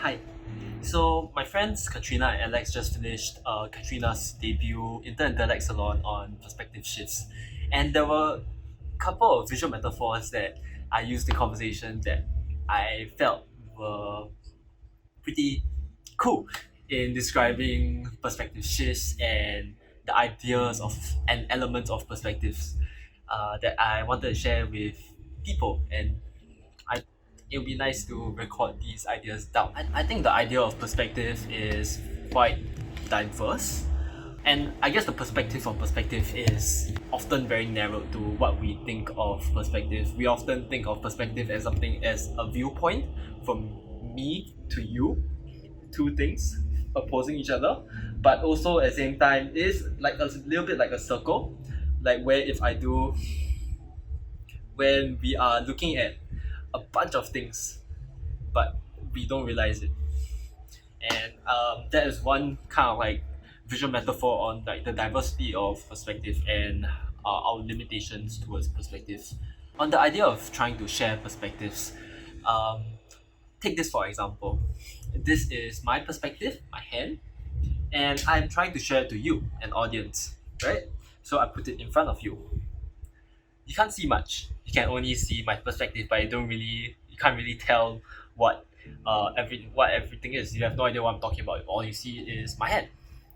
Hi. So my friends Katrina and Alex just finished Katrina's debut Intellect Salon on perspective shifts, and there were a couple of visual metaphors that I used in conversation that I felt were pretty cool in describing perspective shifts and the ideas of and elements of perspectives that I wanted to share with people, and I it would be nice to record these ideas down. I think the idea of perspective is quite diverse. And I guess the perspective of perspective is often very narrow to what we think of perspective. We often think of perspective as something as a viewpoint from me to you, two things opposing each other, but also at the same time is like a little bit like a circle, like where if I do when we are looking at a bunch of things but we don't realize it. And that is one kind of like visual metaphor on like the diversity of perspective and our limitations towards perspective. On the idea of trying to share perspectives, um, take this for example. This is my perspective, my hand, and I'm trying to share it to you, an audience, right? So I put it in front of you. You can't see much. You can only see my perspective, but you can't really tell what what everything is. You have no idea what I'm talking about. All you see is my hand,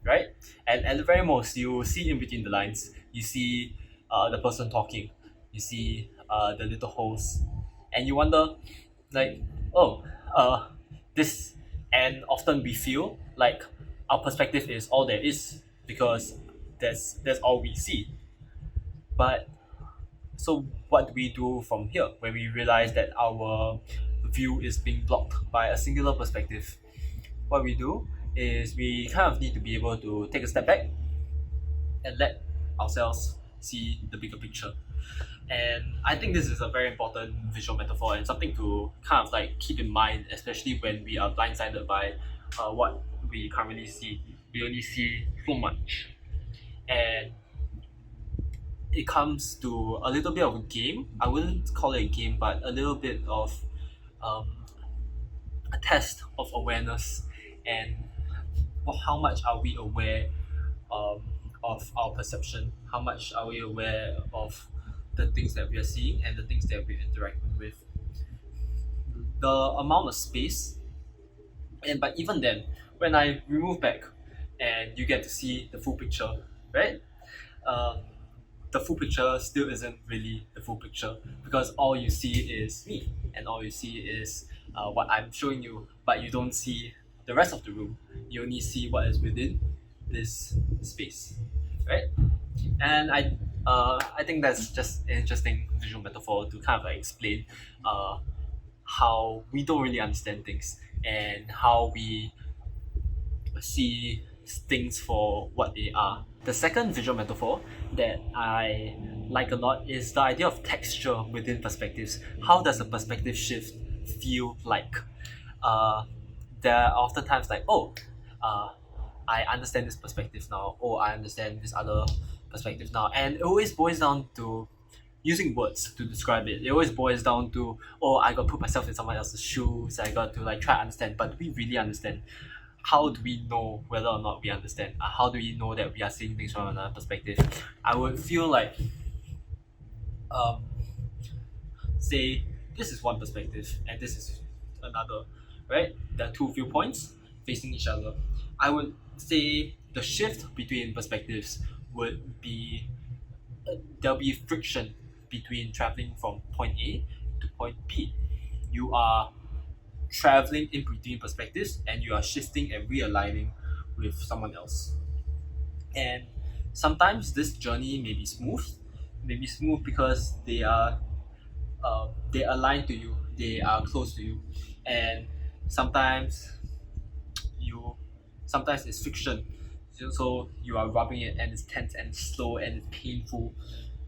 right? And at the very most, you see in between the lines. You see the person talking. You see the little holes, and you wonder, like, oh, this. And often we feel like our perspective is all there is because that's all we see. But so what do we do from here when we realize that our view is being blocked by a singular perspective? What we do is we kind of need to be able to take a step back and let ourselves see the bigger picture. And I think this is a very important visual metaphor and something to kind of like keep in mind, especially when we are blindsided by what we currently see. We only see so much. And it comes to a little bit of a game. I wouldn't call it a game, but a little bit of um, a test of awareness and how much are we aware um, of our perception? How much are we aware of the things that we are seeing and the things that we're interacting with? The amount of space, and but even then, when I remove back and you get to see the full picture, right? Um, the full picture still isn't really the full picture because all you see is me and all you see is what I'm showing you, but you don't see the rest of the room. You only see what is within this space, right? And I think that's just an interesting visual metaphor to kind of like explain uh, how we don't really understand things and how we see things for what they are. The second visual metaphor that I like a lot is the idea of texture within perspectives. How does a perspective shift feel like? Uh, there are often times like, oh, uh, I understand this perspective now. Oh, I understand this other perspective now. And it always boils down to using words to describe it. It always boils down to, oh, I got to put myself in someone else's shoes. I got to like try to understand. But do we really understand? How do we know whether or not we understand? How do we know that we are seeing things from another perspective? I would feel like, um, say, this is one perspective and this is another, right? There are two viewpoints facing each other. I would say the shift between perspectives would be there'll be friction between traveling from point A to point B. You are traveling in between perspectives and you are shifting and realigning with someone else. And sometimes this journey may be smooth because they align to you, they are close to you, and sometimes you sometimes it's friction. So you are rubbing it and it's tense and slow and it's painful.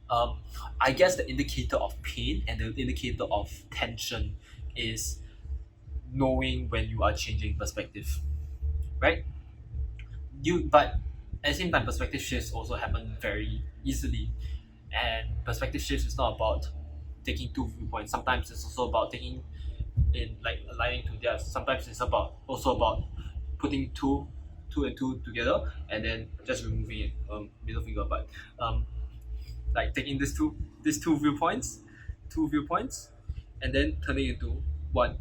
Um, I guess the indicator of pain and the indicator of tension is knowing when you are changing perspective, right? But at the same time, perspective shifts also happen very easily, and perspective shifts is not about taking two viewpoints. Sometimes it's also about taking in like aligning to theirs. Sometimes it's also about putting two and two together and then just removing it, middle finger. But like taking these two viewpoints, and then turning it into one.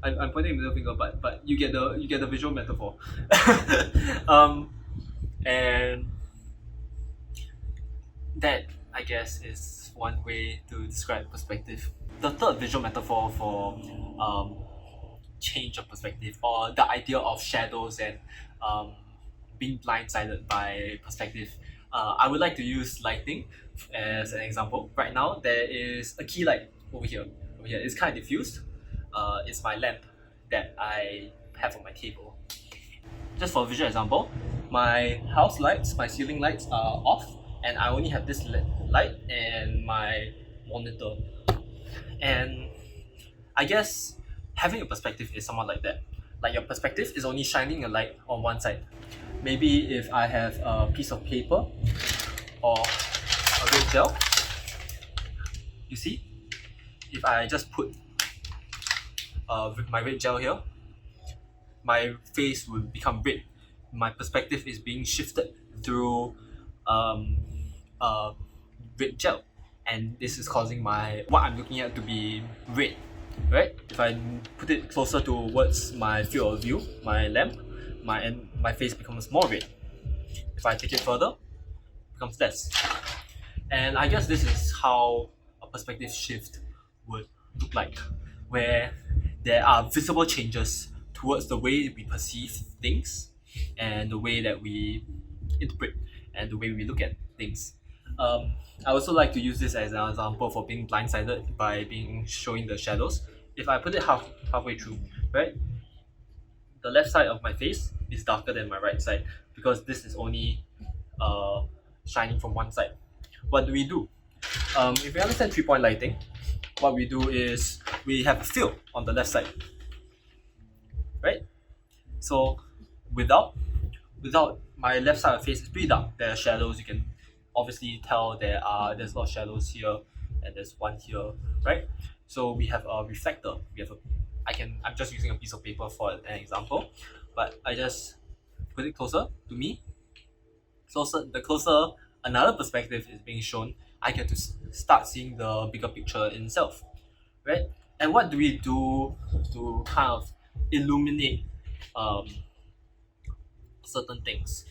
I'm pointing middle finger, but you get the visual metaphor. um, and that, I guess, is one way to describe perspective. The third visual metaphor for um, change of perspective, or the idea of shadows and um, being blindsided by perspective. I would like to use lighting as an example. Right now, there is a key light over here. Over here, it's kind of diffused. It's my lamp that I have on my table. Just for a visual example, my house lights, my ceiling lights are off, and I only have this light and my monitor. And I guess having a perspective is somewhat like that. Like your perspective is only shining a light on one side. Maybe if I have a piece of paper or a red gel, you see, if I just put my red gel here, my face will become red. My perspective is being shifted through um, uh, red gel, and this is causing what I'm looking at to be red. Right? If I put it closer towards my field of view, my lamp, my face becomes more red. If I take it further, it becomes less. And I guess this is how a perspective shift would look like, where there are visible changes towards the way we perceive things and the way that we interpret and the way we look at things. I also like to use this as an example for being blindsided by showing the shadows. If I put it halfway through, right, the left side of my face is darker than my right side because this is only shining from one side. What do we do? If we understand 3-point lighting, what we do is we have a fill on the left side, right? So without my left side of the face is pretty dark. There are shadows. You can obviously tell there's a lot of shadows here, and there's one here, right? So we have a reflector. I'm just using a piece of paper for an example, but I just put it closer to me. The closer another perspective is being shown, I get to start seeing the bigger picture in itself, right? And what do we do to kind of illuminate certain things?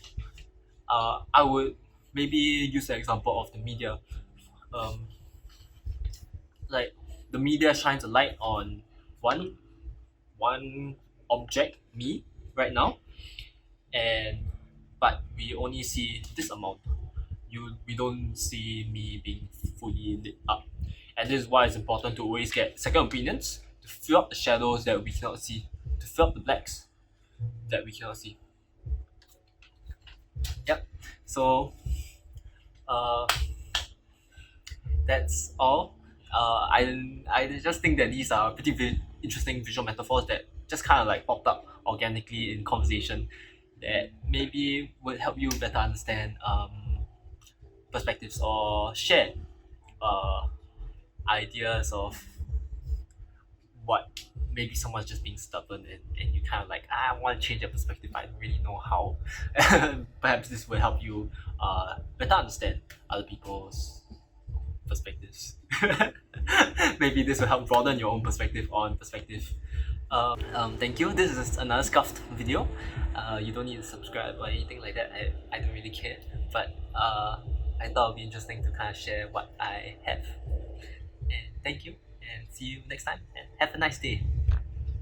I would maybe use the example of the media. Um, like the media shines a light on one object, me, right now, and but we only see this amount. We don't see me being fully lit up, and this is why it's important to always get second opinions to fill up the shadows that we cannot see, to fill up the blacks that we cannot see. Yep. So that's all. I just think that these are pretty interesting visual metaphors that just kind of like popped up organically in conversation that maybe would help you better understand perspectives or share ideas of what maybe someone's just being stubborn, and you kind of like, I want to change their perspective, but I don't really know how. Perhaps this will help you better understand other people's perspectives. Maybe this will help broaden your own perspective on perspective. Thank you. This is another scuffed video. You don't need to subscribe or anything like that. I don't really care. But I thought it would be interesting to kind of share what I have. And thank you. And see you next time. And have a nice day.